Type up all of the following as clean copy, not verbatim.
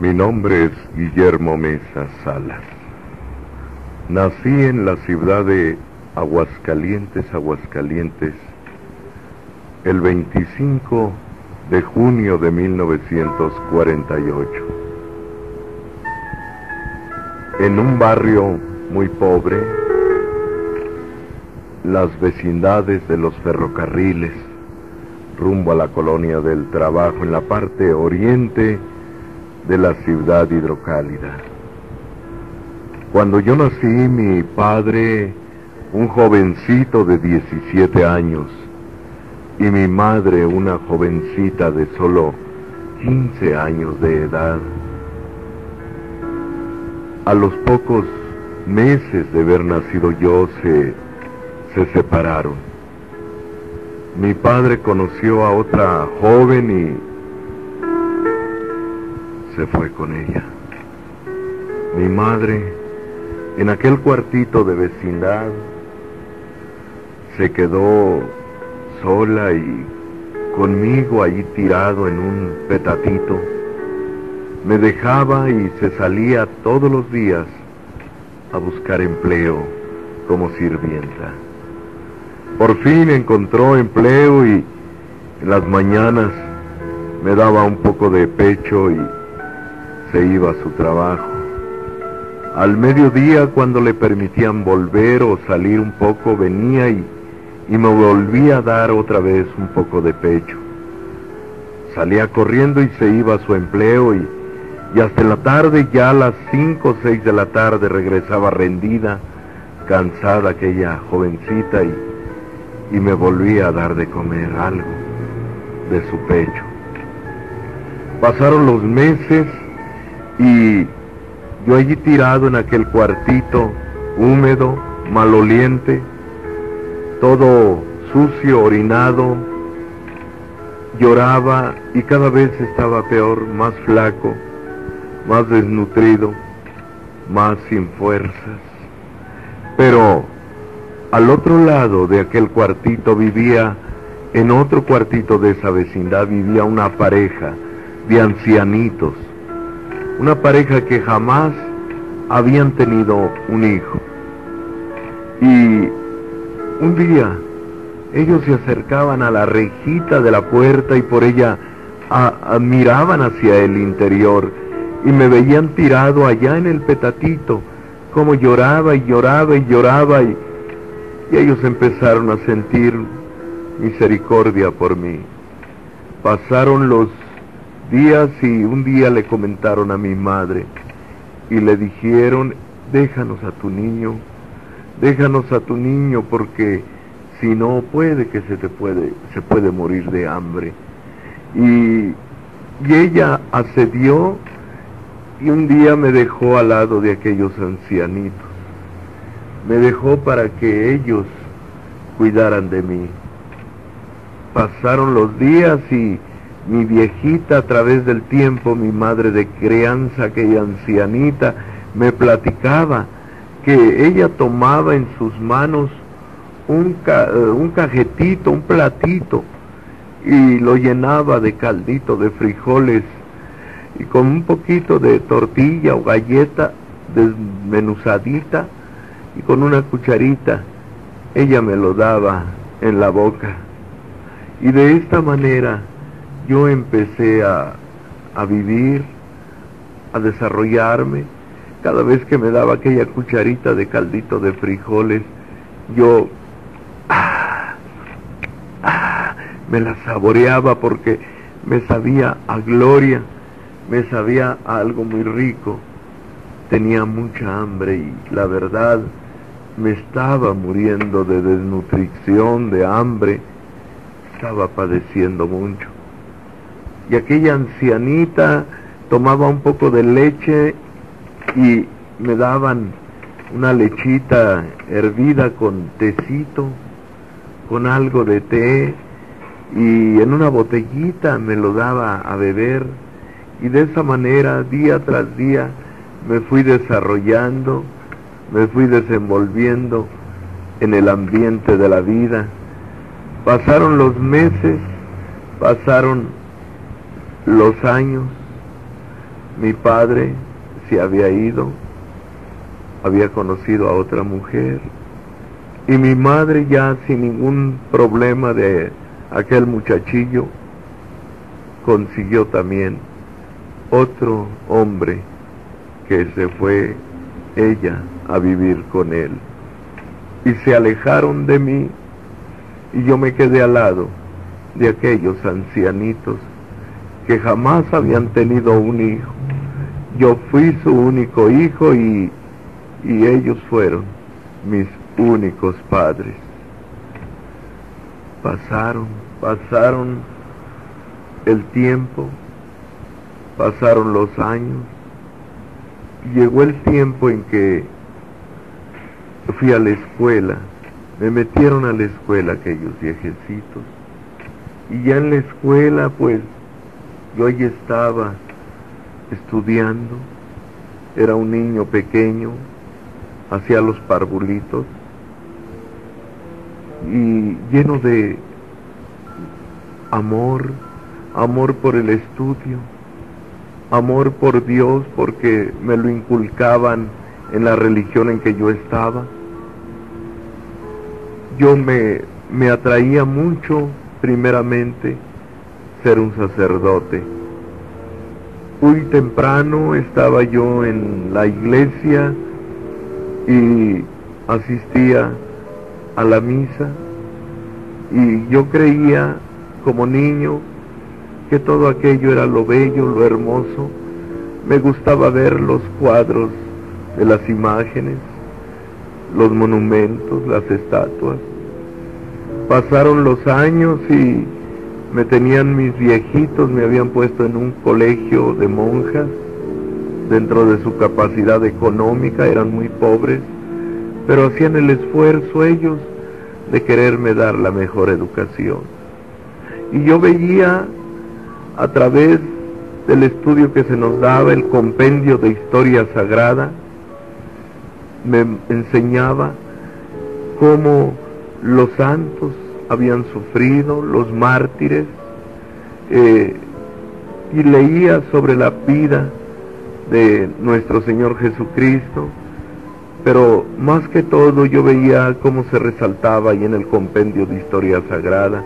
Mi nombre es Guillermo Mesa Salas. Nací en la ciudad de Aguascalientes, el 25 de junio de 1948. En un barrio muy pobre, las vecindades de los ferrocarriles, rumbo a la colonia del Trabajo, en la parte oriente de la ciudad hidrocálida. Cuando yo nací, mi padre, un jovencito de 17 años, y mi madre, una jovencita de solo 15 años de edad, a los pocos meses de haber nacido yo, se separaron. Mi padre conoció a otra joven y se fue con ella. Mi madre, en aquel cuartito de vecindad, se quedó sola y conmigo allí tirado en un petatito. Me dejaba y se salía todos los días a buscar empleo como sirvienta. Por fin encontró empleo y en las mañanas me daba un poco de pecho y se iba a su trabajo. Al mediodía, cuando le permitían volver o salir un poco, venía y me volvía a dar otra vez un poco de pecho. Salía corriendo y se iba a su empleo y hasta la tarde, ya a las 5 o 6 de la tarde, regresaba rendida, cansada aquella jovencita y me volvía a dar de comer algo de su pecho. Pasaron los meses y yo allí tirado en aquel cuartito, húmedo, maloliente, todo sucio, orinado, lloraba y cada vez estaba peor, más flaco, más desnutrido, más sin fuerzas. Pero al otro lado de aquel cuartito vivía, en otro cuartito de esa vecindad, vivía una pareja de ancianitos, una pareja que jamás habían tenido un hijo. Y un día ellos se acercaban a la rejita de la puerta y por ella miraban hacia el interior y me veían tirado allá en el petatito, como lloraba y lloraba y lloraba, y ellos empezaron a sentir misericordia por mí. Pasaron los días y un día le comentaron a mi madre y le dijeron: déjanos a tu niño porque si no puede que se puede morir de hambre. Y ella accedió y un día me dejó al lado de aquellos ancianitos, me dejó para que ellos cuidaran de mí. Pasaron los días y mi viejita, a través del tiempo, mi madre de crianza, aquella ancianita, me platicaba que ella tomaba en sus manos un cajetito, un platito, y lo llenaba de caldito de frijoles y con un poquito de tortilla o galleta desmenuzadita, y con una cucharita ella me lo daba en la boca. Y de esta manera yo empecé a vivir, a desarrollarme. Cada vez que me daba aquella cucharita de caldito de frijoles, yo me la saboreaba porque me sabía a gloria, me sabía a algo muy rico. Tenía mucha hambre y la verdad me estaba muriendo de desnutrición, de hambre, estaba padeciendo mucho. Y aquella ancianita tomaba un poco de leche y me daban una lechita hervida con tecito, con algo de té, y en una botellita me lo daba a beber, y de esa manera, día tras día, me fui desarrollando, me fui desenvolviendo en el ambiente de la vida. Pasaron los meses, pasaron los años, Mi padre se había ido, había conocido a otra mujer, y mi madre, ya sin ningún problema de aquel muchachillo, consiguió también otro hombre que se fue ella a vivir con él. Y se alejaron de mí, y yo me quedé al lado de aquellos ancianitos que jamás habían tenido un hijo. Yo fui su único hijo y ellos fueron mis únicos padres. Pasaron el tiempo, pasaron los años, y llegó el tiempo en que fui a la escuela, me metieron a la escuela aquellos viejecitos, y ya en la escuela pues yo ahí estaba estudiando, era un niño pequeño, hacía los parvulitos, y lleno de amor por el estudio, amor por Dios, porque me lo inculcaban en la religión en que yo estaba. Yo me atraía mucho, primeramente, ser un sacerdote. Muy temprano estaba yo en la iglesia y asistía a la misa, y yo creía como niño que todo aquello era lo bello, lo hermoso. Me gustaba ver los cuadros de las imágenes, los monumentos, las estatuas. Pasaron los años y me tenían mis viejitos, me habían puesto en un colegio de monjas, dentro de su capacidad económica, eran muy pobres, pero hacían el esfuerzo ellos de quererme dar la mejor educación. Y yo veía a través del estudio que se nos daba, el compendio de historia sagrada, me enseñaba cómo los santos habían sufrido, los mártires, y leía sobre la vida de nuestro Señor Jesucristo, pero más que todo yo veía cómo se resaltaba ahí en el compendio de historia sagrada,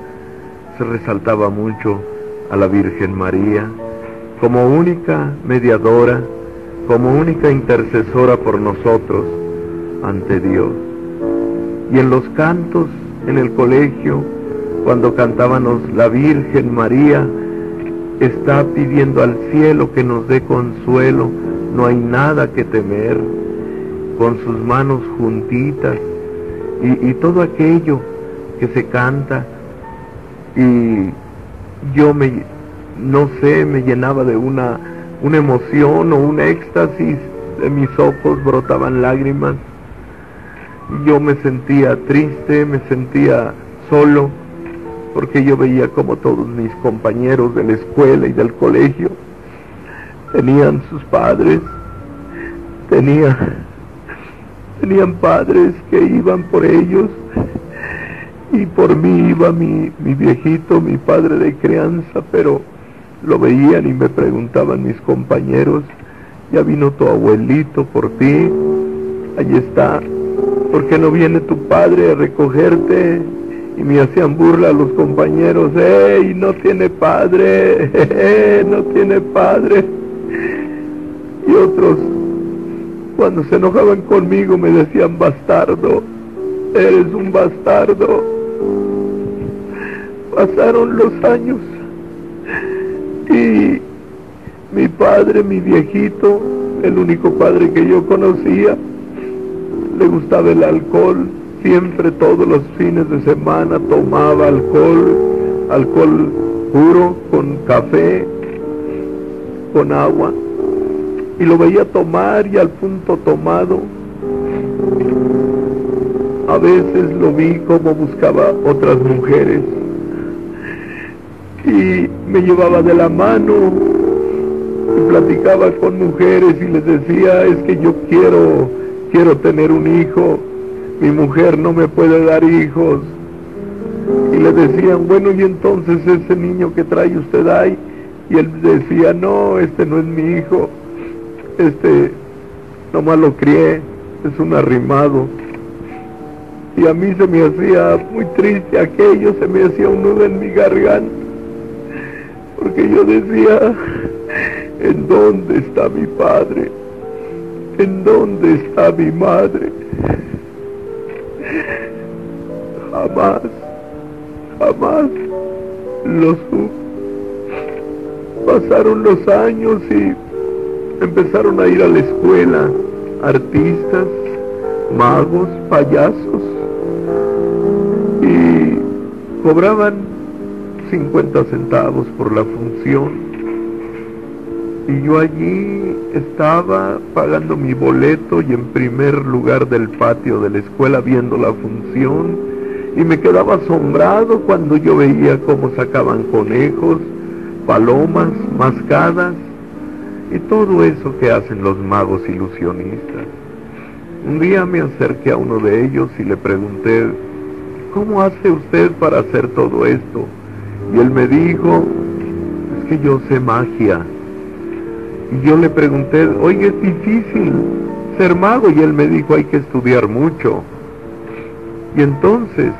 se resaltaba mucho a la Virgen María como única mediadora, como única intercesora por nosotros ante Dios. Y en los cantos en el colegio, cuando cantábamos la Virgen María está pidiendo al cielo que nos dé consuelo, no hay nada que temer, con sus manos juntitas, y todo aquello que se canta, y yo no sé, me llenaba de una emoción o un éxtasis, de mis ojos brotaban lágrimas, yo me sentía triste, me sentía solo, porque yo veía como todos mis compañeros de la escuela y del colegio tenían sus padres, tenían padres que iban por ellos, y por mí iba mi viejito, mi padre de crianza, pero lo veían y me preguntaban mis compañeros: ya vino tu abuelito por ti, ahí está, ¿por qué no viene tu padre a recogerte? Y me hacían burla a los compañeros: ¡ey, no tiene padre! ¡No tiene padre! Y otros, cuando se enojaban conmigo, me decían: bastardo, eres un bastardo. Pasaron los años y mi padre, mi viejito, el único padre que yo conocía, le gustaba el alcohol. Siempre, todos los fines de semana, tomaba alcohol puro, con café, con agua, y lo veía tomar, y al punto tomado, a veces lo vi como buscaba otras mujeres, y me llevaba de la mano, y platicaba con mujeres, y les decía: es que yo quiero tener un hijo, mi mujer no me puede dar hijos. Y le decían: bueno, y entonces ese niño que trae usted ahí. Y él decía: no, este no es mi hijo, nomás lo crié, es un arrimado. Y a mí se me hacía muy triste aquello, se me hacía un nudo en mi garganta, porque yo decía, ¿en dónde está mi padre? ¿En dónde está mi madre? Jamás lo supe. Pasaron los años y empezaron a ir a la escuela artistas, magos, payasos, y cobraban 50 centavos por la función, y yo allí estaba pagando mi boleto y en primer lugar del patio de la escuela viendo la función, y me quedaba asombrado cuando yo veía cómo sacaban conejos, palomas, mascadas y todo eso que hacen los magos ilusionistas. Un día me acerqué a uno de ellos y le pregunté, ¿cómo hace usted para hacer todo esto? Y él me dijo, es que yo sé magia. Y yo le pregunté, oye, es difícil ser mago, y él me dijo, hay que estudiar mucho. Y entonces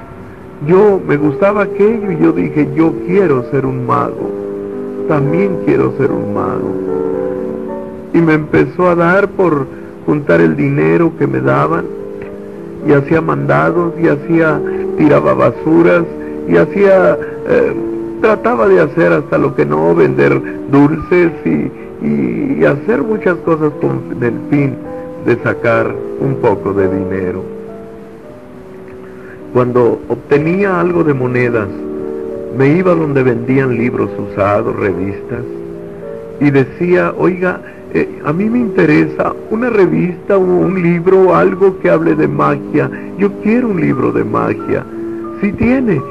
me gustaba aquello, y yo dije, yo quiero ser un mago, también quiero ser un mago. Y me empezó a dar por juntar el dinero que me daban, y hacía mandados, y tiraba basuras, y trataba de hacer hasta lo que no, vender dulces y hacer muchas cosas con el fin de sacar un poco de dinero. Cuando obtenía algo de monedas, me iba donde vendían libros usados, revistas, y decía, oiga, a mí me interesa una revista o un libro, algo que hable de magia, yo quiero un libro de magia. Sí tiene.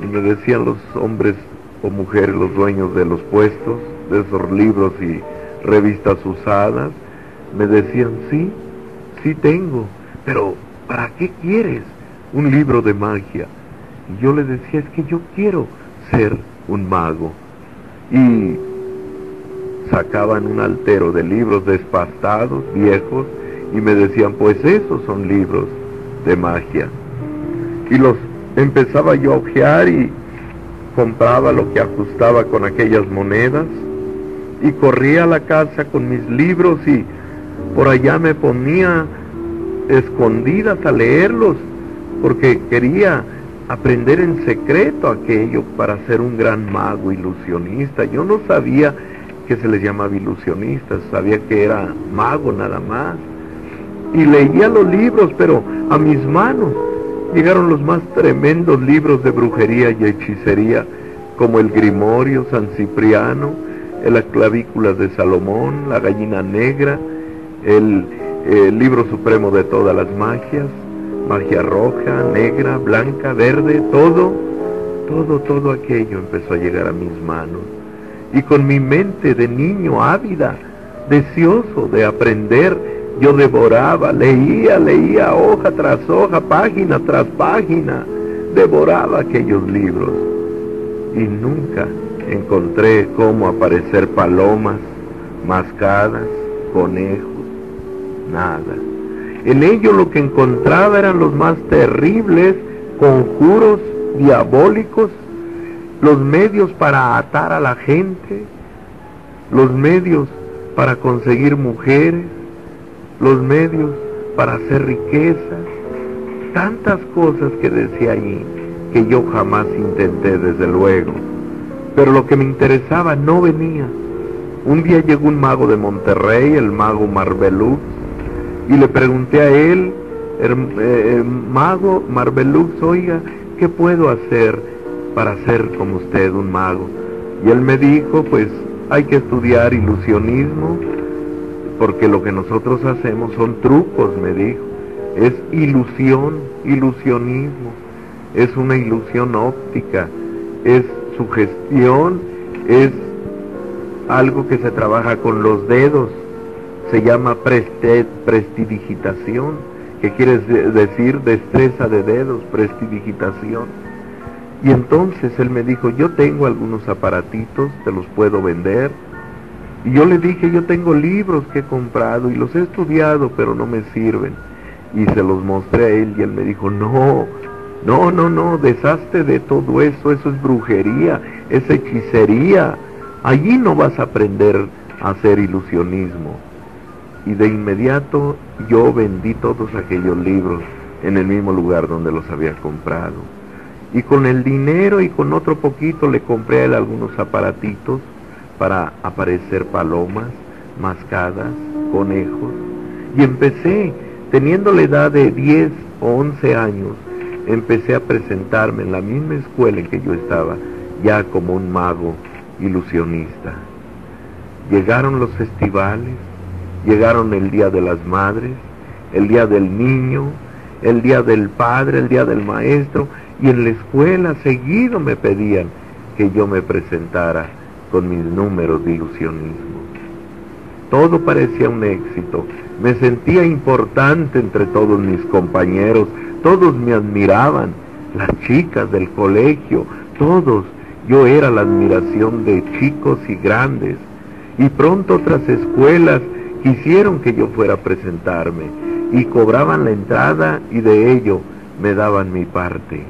Y me decían los hombres o mujeres, los dueños de los puestos, de esos libros y revistas usadas, me decían, sí tengo, pero ¿para qué quieres un libro de magia? Y yo le decía, es que yo quiero ser un mago. Y sacaban un altero de libros despastados, viejos, y me decían, pues esos son libros de magia. Y los empezaba yo a hojear y compraba lo que ajustaba con aquellas monedas, y corría a la casa con mis libros, y por allá me ponía escondidas a leerlos, porque quería aprender en secreto aquello para ser un gran mago ilusionista. Yo no sabía que se les llamaba ilusionistas, sabía que era mago nada más. Y leía los libros, pero a mis manos llegaron los más tremendos libros de brujería y hechicería, como el Grimorio, San Cipriano, las clavículas de Salomón, la gallina negra, el libro supremo de todas las magias, magia roja, negra, blanca, verde, todo aquello empezó a llegar a mis manos. Y con mi mente de niño ávida, deseoso de aprender, yo devoraba, leía hoja tras hoja, página tras página, devoraba aquellos libros. Y nunca encontré cómo aparecer palomas, mascadas, conejos, nada. En ello lo que encontraba eran los más terribles conjuros diabólicos, los medios para atar a la gente, los medios para conseguir mujeres, los medios para hacer riqueza, tantas cosas que decía allí, que yo jamás intenté, desde luego. Pero lo que me interesaba no venía. Un día llegó un mago de Monterrey, el mago Marbelux, y le pregunté a él, mago Marbelux, oiga, ¿qué puedo hacer para ser como usted un mago? Y él me dijo, pues hay que estudiar ilusionismo, porque lo que nosotros hacemos son trucos, me dijo. Es ilusionismo, es una ilusión óptica, es sugestión, es algo que se trabaja con los dedos, se llama prestidigitación, que quiere decir destreza de dedos, prestidigitación. Y entonces él me dijo, yo tengo algunos aparatitos, te los puedo vender, Y yo le dije, yo tengo libros que he comprado y los he estudiado, pero no me sirven. Y se los mostré a él y él me dijo, no, deshazte de todo eso, eso es brujería, es hechicería. Allí no vas a aprender a hacer ilusionismo. Y de inmediato yo vendí todos aquellos libros en el mismo lugar donde los había comprado. Y con el dinero y con otro poquito le compré a él algunos aparatitos para aparecer palomas, mascadas, conejos. Y empecé, teniendo la edad de 10 o 11 años, empecé a presentarme en la misma escuela en que yo estaba, ya como un mago ilusionista. Llegaron los festivales, llegaron el Día de las Madres, el Día del Niño, el Día del Padre, el Día del Maestro, y en la escuela seguido me pedían que yo me presentara con mis números de ilusionismo. Todo parecía un éxito, me sentía importante entre todos mis compañeros, todos me admiraban, las chicas del colegio, todos. Yo era la admiración de chicos y grandes, y pronto otras escuelas quisieron que yo fuera a presentarme, y cobraban la entrada y de ello me daban mi parte.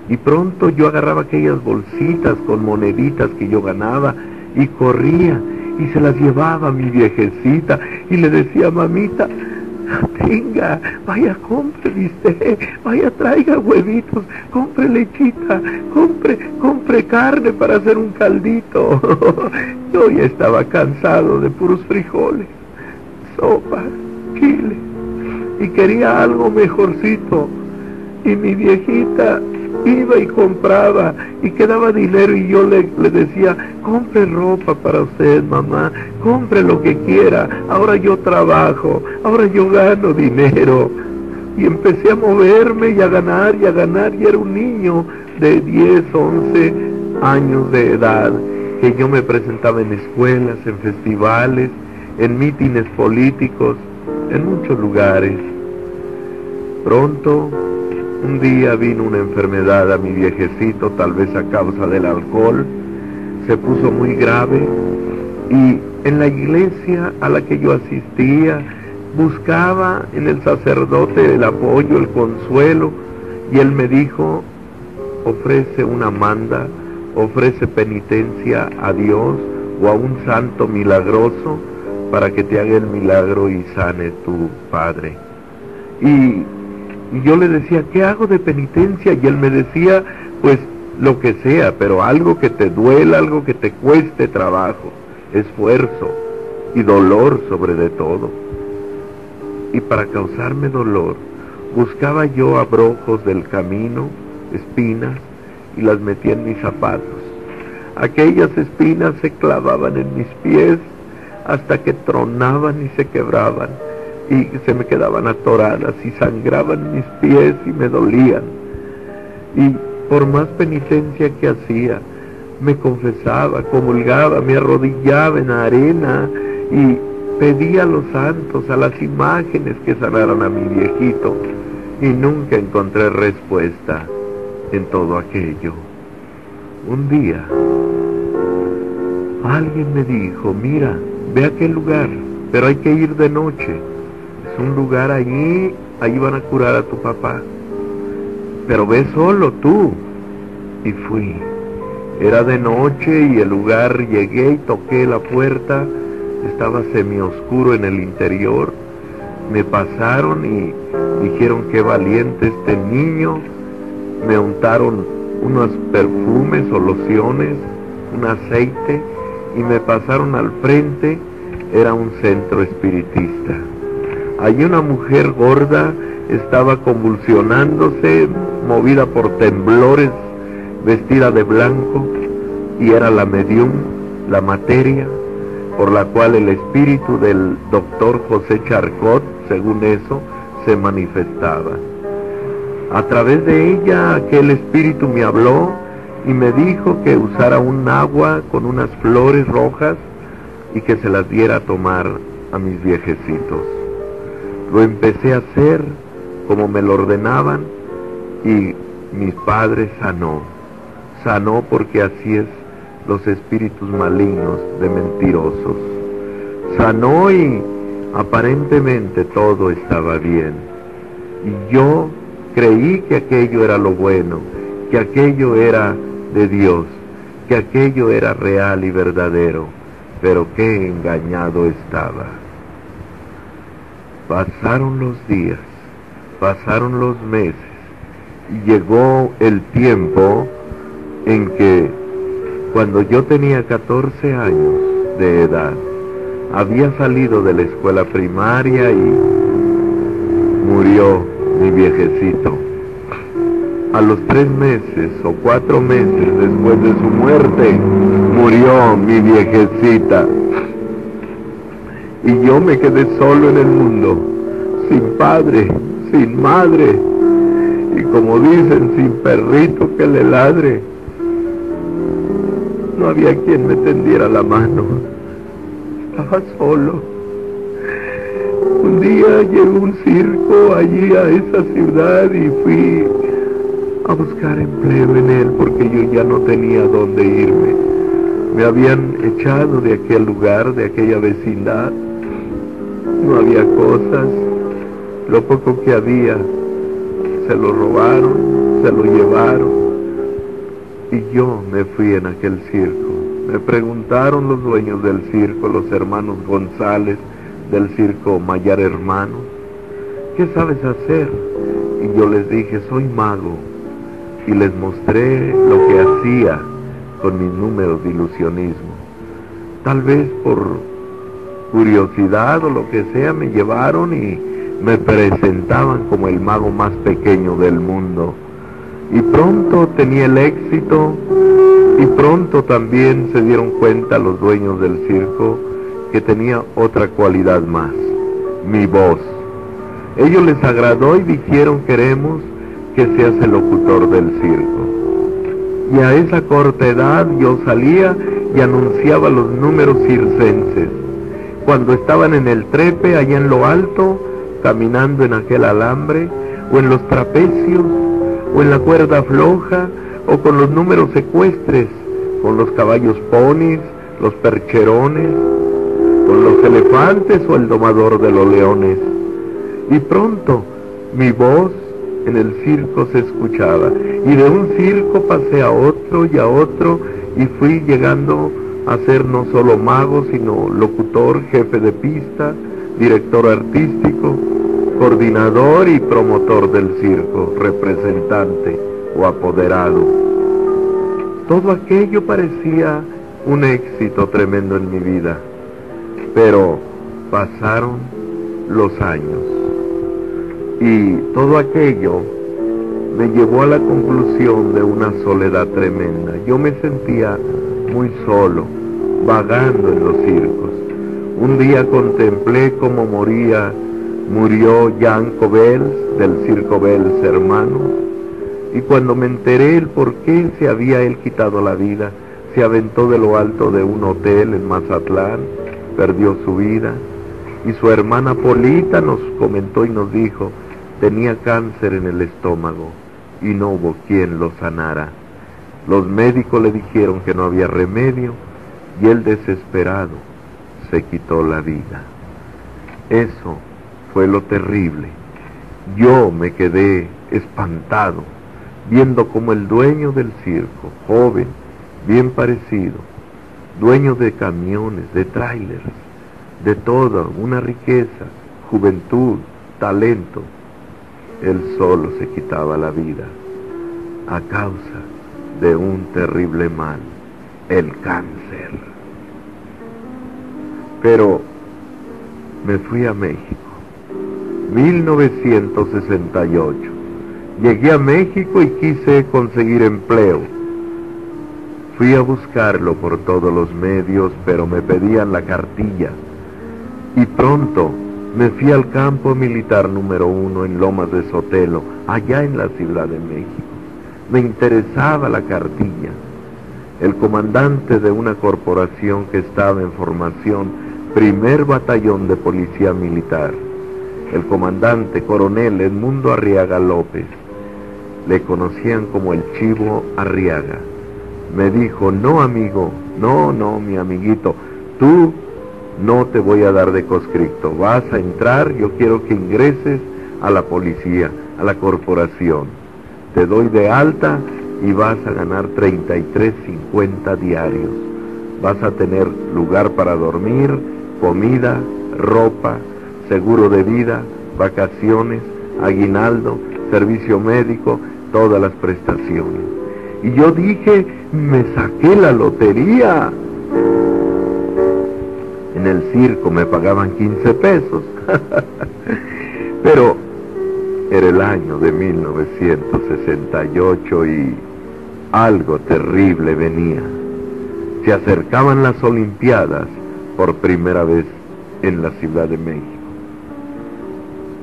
Y pronto yo agarraba aquellas bolsitas con moneditas que yo ganaba y corría y se las llevaba a mi viejecita y le decía, mamita, tenga, vaya, compre bistec, vaya, traiga huevitos, compre lechita, compre carne para hacer un caldito. Yo ya estaba cansado de puros frijoles, sopa, chile, y quería algo mejorcito. Y mi viejita iba y compraba y quedaba dinero y yo le decía, compre ropa para usted, mamá, compre lo que quiera, ahora yo trabajo, ahora yo gano dinero. Y empecé a moverme y a ganar, y era un niño de 10, 11 años de edad, que yo me presentaba en escuelas, en festivales, en mítines políticos, en muchos lugares. Pronto, un día vino una enfermedad a mi viejecito, tal vez a causa del alcohol, se puso muy grave, y en la iglesia a la que yo asistía, buscaba en el sacerdote el apoyo, el consuelo, y él me dijo, ofrece una manda, ofrece penitencia a Dios o a un santo milagroso para que te haga el milagro y sane tu padre. Y yo le decía, ¿qué hago de penitencia? Y él me decía, pues lo que sea, pero algo que te duela, algo que te cueste trabajo, esfuerzo y dolor sobre de todo. Y para causarme dolor, buscaba yo abrojos del camino, espinas, y las metía en mis zapatos. Aquellas espinas se clavaban en mis pies hasta que tronaban y se quebraban, y se me quedaban atoradas y sangraban mis pies y me dolían. Y por más penitencia que hacía, me confesaba, comulgaba, me arrodillaba en la arena y pedía a los santos, a las imágenes que sanaran a mi viejito, y nunca encontré respuesta en todo aquello. Un día, alguien me dijo, mira, ve a aquel lugar, pero hay que ir de noche. Es un lugar allí van a curar a tu papá. Pero ve solo tú. Y fui. Era de noche y el lugar, llegué y toqué la puerta. Estaba semioscuro en el interior. Me pasaron y dijeron, qué valiente este niño. Me untaron unos perfumes o lociones, un aceite, y me pasaron al frente. Era un centro espiritista. Allí una mujer gorda estaba convulsionándose, movida por temblores, vestida de blanco, y era la medium, la materia, por la cual el espíritu del doctor José Charcot, según eso, se manifestaba. A través de ella, aquel espíritu me habló y me dijo que usara un agua con unas flores rojas y que se las diera a tomar a mis viejecitos. Lo empecé a hacer como me lo ordenaban y mi padre sanó porque así es los espíritus malignos de mentirosos. sanó y aparentemente todo estaba bien. Y yo creí que aquello era lo bueno, que aquello era de Dios, que aquello era real y verdadero, pero qué engañado estaba. Pasaron los días, pasaron los meses, y llegó el tiempo en que, cuando yo tenía 14 años de edad, había salido de la escuela primaria y murió mi viejecito. A los 3 meses o 4 meses después de su muerte, murió mi viejecita. Y yo me quedé solo en el mundo, sin padre, sin madre, y como dicen, sin perrito que le ladre. No había quien me tendiera la mano, estaba solo. Un día llegó un circo allí a esa ciudad y fui a buscar empleo en él porque yo ya no tenía dónde irme. Me habían echado de aquel lugar, de aquella vecindad. No había cosas, lo poco que había se lo robaron, se lo llevaron, y yo me fui en aquel circo. Me preguntaron los dueños del circo, los hermanos González del circo Mayar Hermanos, ¿qué sabes hacer? Y yo les dije, soy mago, y les mostré lo que hacía con mis números de ilusionismo. Tal vez por curiosidad o lo que sea, me llevaron y me presentaban como el mago más pequeño del mundo. Y pronto tenía el éxito, y pronto también se dieron cuenta los dueños del circo que tenía otra cualidad más, mi voz. Ellos les agradó y dijeron, queremos que seas el locutor del circo. Y a esa corta edad yo salía y anunciaba los números circenses. Cuando estaban en el trepe, allá en lo alto, caminando en aquel alambre, o en los trapecios, o en la cuerda floja, o con los números ecuestres, con los caballos ponis, los percherones, con los elefantes o el domador de los leones. Y pronto mi voz en el circo se escuchaba, y de un circo pasé a otro y a otro, y fui llegando a ser no solo mago, sino locutor, jefe de pista, director artístico, coordinador y promotor del circo, representante o apoderado. Todo aquello parecía un éxito tremendo en mi vida, pero pasaron los años y todo aquello me llevó a la conclusión de una soledad tremenda. Yo me sentía muy solo, vagando en los circos. Un día contemplé cómo murió Yanko Bells del circo Bells Hermanos, y cuando me enteré el por qué se había él quitado la vida, se aventó de lo alto de un hotel en Mazatlán, perdió su vida, y su hermana Polita nos comentó y nos dijo, tenía cáncer en el estómago, y no hubo quien lo sanara. Los médicos le dijeron que no había remedio, y él desesperado se quitó la vida. Eso fue lo terrible. Yo me quedé espantado, viendo como el dueño del circo, joven, bien parecido, dueño de camiones, de trailers, de toda una riqueza, juventud, talento, él solo se quitaba la vida a causa de un terrible mal, el cáncer. Pero me fui a México, 1968. Llegué a México y quise conseguir empleo. Fui a buscarlo por todos los medios, pero me pedían la cartilla. Y pronto me fui al campo militar número 1 en Lomas de Sotelo, allá en la Ciudad de México. Me interesaba la cartilla. El comandante de una corporación que estaba en formación, primer batallón de policía militar, el comandante coronel Edmundo Arriaga López, le conocían como el Chivo Arriaga, me dijo, no amigo, no mi amiguito, tú no te voy a dar de conscripto, vas a entrar, yo quiero que ingreses a la policía, a la corporación, te doy de alta y vas a ganar 33.50 diarios, vas a tener lugar para dormir, comida, ropa, seguro de vida, vacaciones, aguinaldo, servicio médico, todas las prestaciones. Y yo dije, me saqué la lotería. En el circo me pagaban 15 pesos. Pero era el año de 1968 y algo terrible venía. Se acercaban las Olimpiadas por primera vez en la Ciudad de México.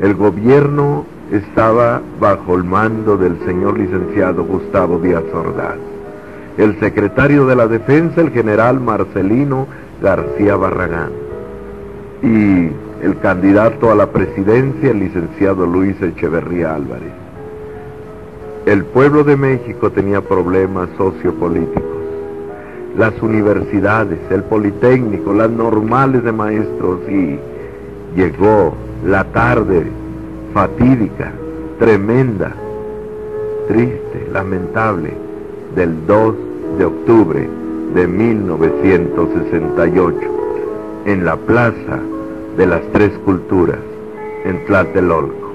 El gobierno estaba bajo el mando del señor licenciado Gustavo Díaz Ordaz. El secretario de la Defensa, el general Marcelino García Barragán. Y el candidato a la presidencia, el licenciado Luis Echeverría Álvarez. El pueblo de México tenía problemas sociopolíticos. Las universidades, el Politécnico, las normales de maestros, y llegó la tarde fatídica, tremenda, triste, lamentable, del 2 de octubre de 1968, en la Plaza de las Tres Culturas, en Tlatelolco.